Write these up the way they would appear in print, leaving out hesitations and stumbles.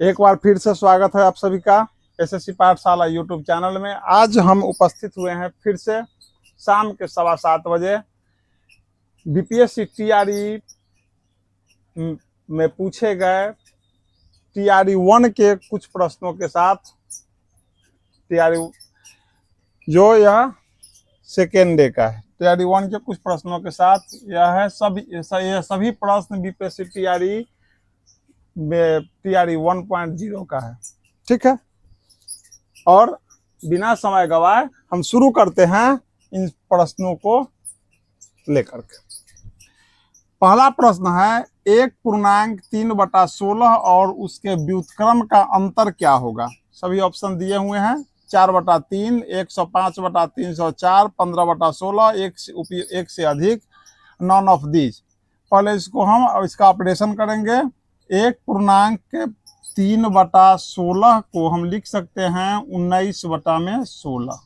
एक बार फिर से स्वागत है आप सभी का एसएससी पाठशाला यूट्यूब चैनल में। आज हम उपस्थित हुए हैं फिर से शाम के 7:15 बजे बीपीएससी टीआरई में पूछे गए टीआरई 1 के कुछ प्रश्नों के साथ। टीआरई जो यह सेकेंड डे का है, टीआरई 1 के कुछ प्रश्नों के साथ यह है। सभी प्रश्न बीपीएससी टीआरई 1.0 का है, ठीक है। और बिना समय गवाए हम शुरू करते हैं इन प्रश्नों को लेकर के। पहला प्रश्न है 1.3/16 और उसके व्युत्क्रम का अंतर क्या होगा। सभी ऑप्शन दिए हुए हैं। 4/3, 105/304, 15/16, एक से अधिक, नॉन ऑफ दीज। पहले इसको हम इसका ऑपरेशन करेंगे। 1.3/16 को हम लिख सकते हैं 19/16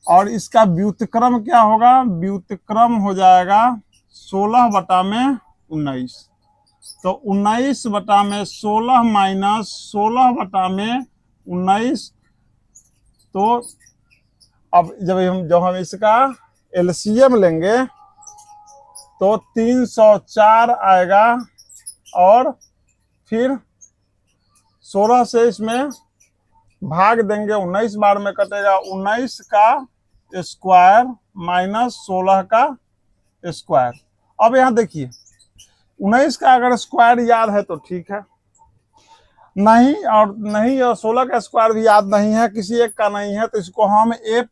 और इसका व्युत्क्रम क्या होगा। व्युत्क्रम हो जाएगा 16/19। तो 19/16 माइनस 16/19। तो अब जब हम इसका एलसीएम लेंगे तो 304 आएगा और फिर 16 से इसमें भाग देंगे, 19 बार में कटेगा। 19 का स्क्वायर माइनस 16 का स्क्वायर। अब यहाँ देखिए 19 का अगर स्क्वायर याद है तो ठीक है, नहीं और 16 का स्क्वायर भी याद नहीं है, किसी एक का नहीं है, तो इसको हम a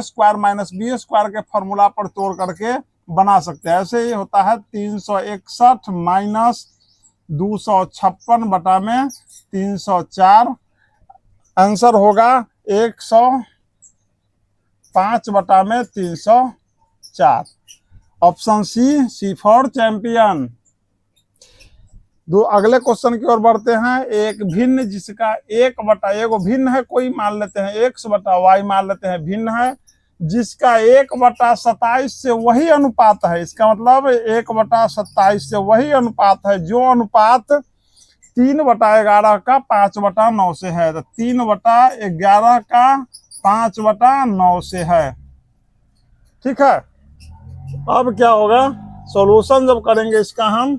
square minus B square के फॉर्मूला पर तोड़ करके बना सकते हैं। ऐसे ही होता है 361 माइनस 256/304। आंसर होगा 105/304। Option C for champion. अगले क्वेश्चन की ओर बढ़ते हैं। एक भिन्न जिसका 1/, भिन्न है कोई मान लेते हैं, x/y मान लेते हैं भिन्न है, जिसका 1/27 से वही अनुपात है। इसका मतलब 1/27 से वही अनुपात है जो अनुपात 3/11 का 5/9 से है। तो 3/11 का 5/9 से है, ठीक है। अब क्या होगा, सॉल्यूशन जब करेंगे इसका हम,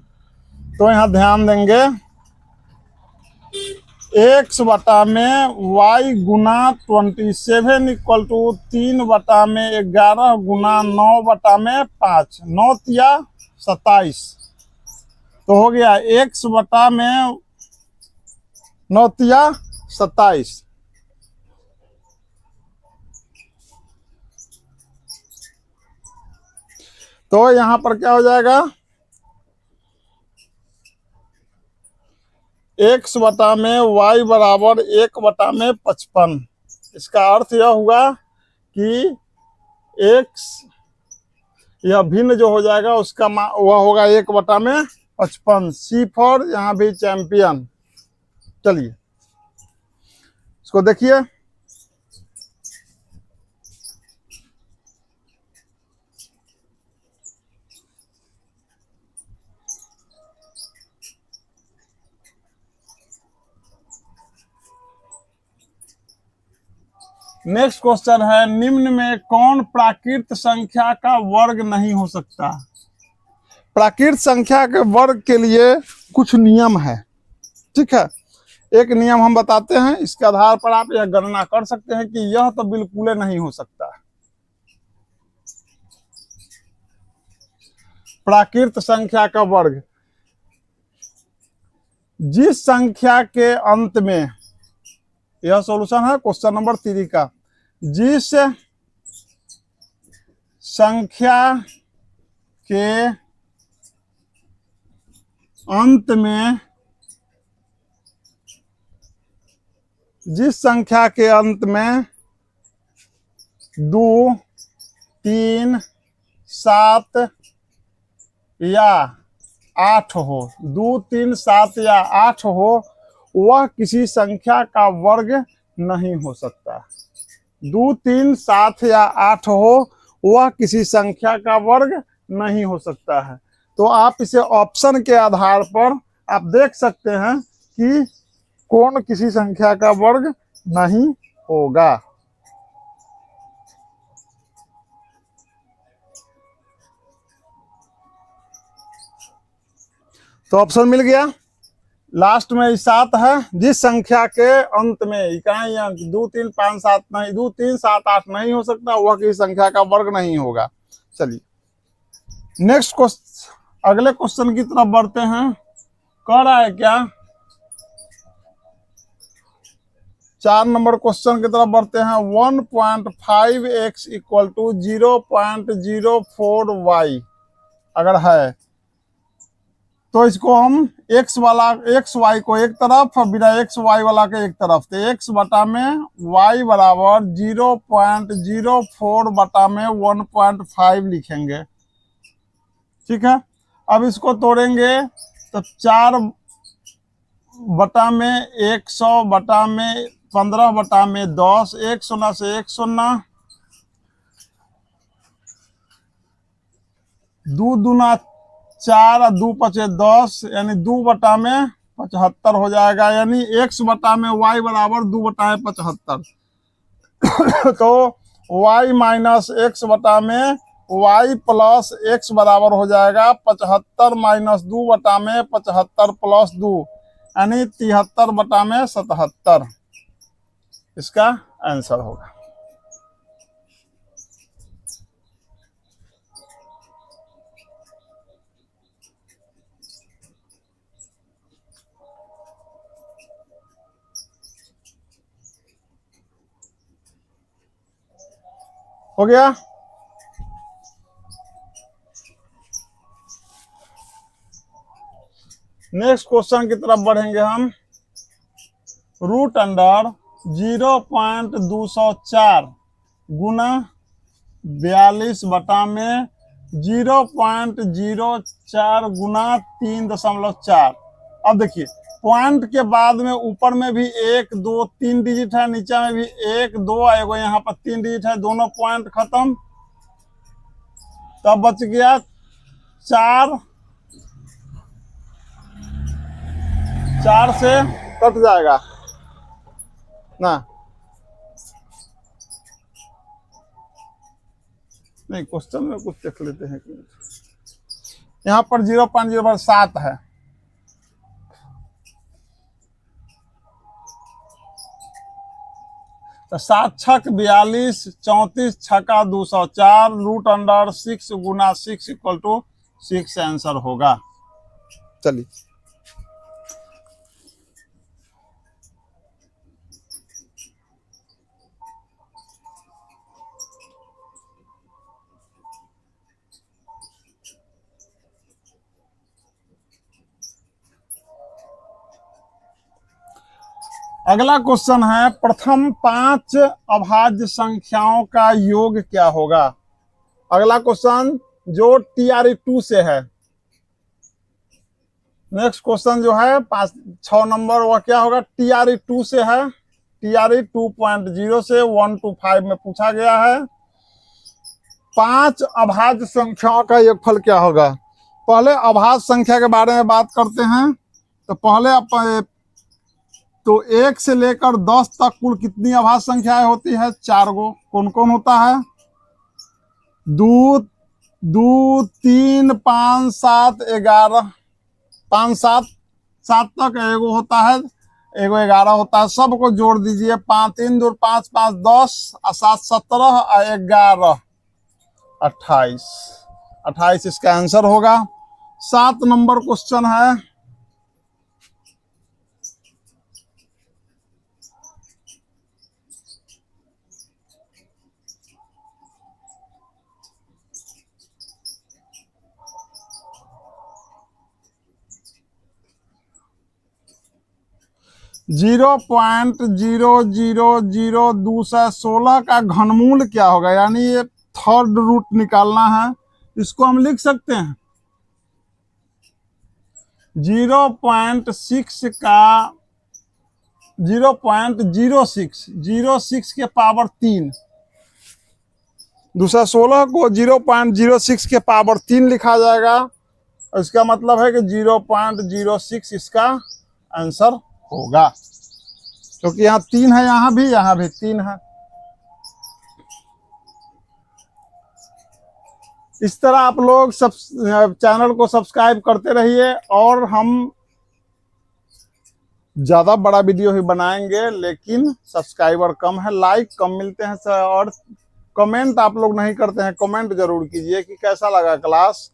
तो यहाँ ध्यान देंगे x/y गुना 27 इक्वल टू 3/11 गुना 9/5, 9 या 27। तो हो गया x/9 या 27। तो यहाँ पर क्या हो जाएगा, x/y बराबर 1/55। इसका अर्थ यह हुआ कि x यह भिन्न जो हो जाएगा उसका वह होगा 1/55। सी फॉर यहाँ भी चैंपियन। चलिए इसको देखिए। नेक्स्ट क्वेश्चन है, निम्न में कौन प्राकृत संख्या का वर्ग नहीं हो सकता। प्राकृत संख्या के वर्ग के लिए कुछ नियम है, ठीक है। एक नियम हम बताते हैं, इसके आधार पर आप यह गणना कर सकते हैं कि यह तो बिल्कुल नहीं हो सकता। प्राकृत संख्या का वर्ग, जिस संख्या के अंत में, यह सॉल्यूशन है क्वेश्चन नंबर 3 का, जिस संख्या के अंत में, जिस संख्या के अंत में 2, 3, 7 या 8 हो, 2, 3, 7 या 8 हो, वह किसी संख्या का वर्ग नहीं हो सकता। 2, 3, 7 या 8 हो, वह किसी संख्या का वर्ग नहीं हो सकता है। तो आप इसे ऑप्शन के आधार पर आप देख सकते हैं कि कौन किसी संख्या का वर्ग नहीं होगा। तो ऑप्शन मिल गया। लास्ट में 7 है। जिस संख्या के अंत में इकाई अंक 2 3 5 7 नहीं 2 3 7 8 नहीं हो सकता, वह किसी संख्या का वर्ग नहीं होगा। चलिए नेक्स्ट क्वेश्चन, अगले क्वेश्चन की तरफ बढ़ते हैं। कह रहा है क्या, 4 नंबर क्वेश्चन की तरफ बढ़ते हैं। 1.5x इक्वल टू 0.04y अगर है तो इसको हम x वाला x y को एक तरफ और बिना x y वाला के एक तरफ, तो x बटा में y बराबर 0.04 बटा में 1.5 लिखेंगे। ठीक है, अब इसको तोड़ेंगे तो 4 बटा में 100 बटा में 15 बटा में 10, 1 शून्य से 1 शून्य, 2 दूना 4 और 2 पचे 10, यानी 2 बटा में 75 हो जाएगा, यानी x बटा में y बराबर 2 बटा में 75। तो y माइनस x बटा में y प्लस x बराबर हो जाएगा 75 माइनस 2 बटा में 75 प्लस 2, यानी 73 बटा में 77 इसका आंसर होगा। हो गया। नेक्स्ट क्वेश्चन की तरफ बढ़ेंगे हम। रूट अंडर 0.204 गुना 42 बटा में 0.04 गुना 3.4। अब देखिए पॉइंट के बाद में ऊपर में भी 1 2 3 डिजिट है, नीचे में भी 1 2 एगो यहाँ पर 3 डिजिट है, दोनों पॉइंट खत्म। तब बच गया 4 से कट जाएगा ना, नहीं क्वेश्चन में कुछ देख लेते हैं। यहाँ पर 0.07 है, तो 7 छक 42 34 छका 204 रूट अंडर 6 गुना 6 इक्वल टू 6 आंसर होगा। चलिए अगला क्वेश्चन है, प्रथम 5 अभाज्य संख्याओं का योग क्या होगा। अगला क्वेश्चन जो TRE2 से है। नेक्स्ट क्वेश्चन जो है 6 नंबर, वह क्या होगा, TRE2 से है। TRE 2.0 से 1 to 5 में पूछा गया है 5 अभाज्य संख्याओं का योगफल क्या होगा। पहले अभाज्य संख्या के बारे में बात करते हैं। तो पहले तो 1 से लेकर 10 तक कुल कितनी अभाज्य संख्याएं होती है, 4 गो। कौन कौन होता है, 2 2 3 5 7 11, 5 7 तक एगो होता है, एगो 11 होता है। सबको जोड़ दीजिए, 5 3 2 5 5 10 और 7 17 और 11 28 इसका आंसर होगा। 7 नंबर क्वेश्चन है, 0.000216 का घनमूल क्या होगा, यानी ये थर्ड रूट निकालना है। इसको हम लिख सकते हैं 0.6 का 0.06 के पावर 3, दूसरा 16 को 0.06 के पावर 3 लिखा जाएगा। इसका मतलब है कि 0.06 इसका आंसर होगा, क्योंकि यहाँ 3 है, यहाँ भी 3 है। इस तरह आप लोग सब चैनल को सब्सक्राइब करते रहिए, और हम ज़्यादा बड़ा वीडियो ही बनाएंगे, लेकिन सब्सक्राइबर कम है, लाइक कम मिलते हैं सर, और कमेंट आप लोग नहीं करते हैं। कमेंट जरूर कीजिए कि कैसा लगा क्लास।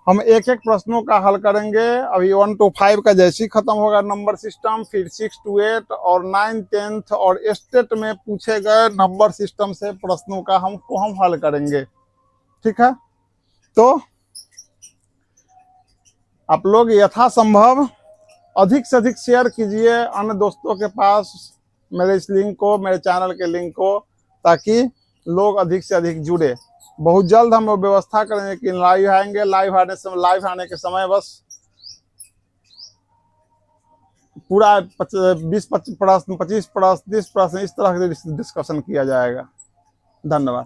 हम एक एक प्रश्नों का हल करेंगे। अभी 1 to 5 का जैसे ही खत्म होगा नंबर सिस्टम, फिर 6 to 8 और 9, 10th और स्टेट में पूछे गए नंबर सिस्टम से प्रश्नों का हम हल करेंगे। ठीक है, तो आप लोग यथासंभव अधिक से अधिक शेयर कीजिए अन्य दोस्तों के पास मेरे इस लिंक को, मेरे चैनल के लिंक को, ताकि लोग अधिक से अधिक जुड़े। बहुत जल्द हम व्यवस्था करेंगे कि लाइव आएंगे, लाइव आने के समय बस पूरा 20-25 प्रश्न, 25 प्रश्न, 30 प्रश्न इस तरह से डिस्कशन किया जाएगा। धन्यवाद।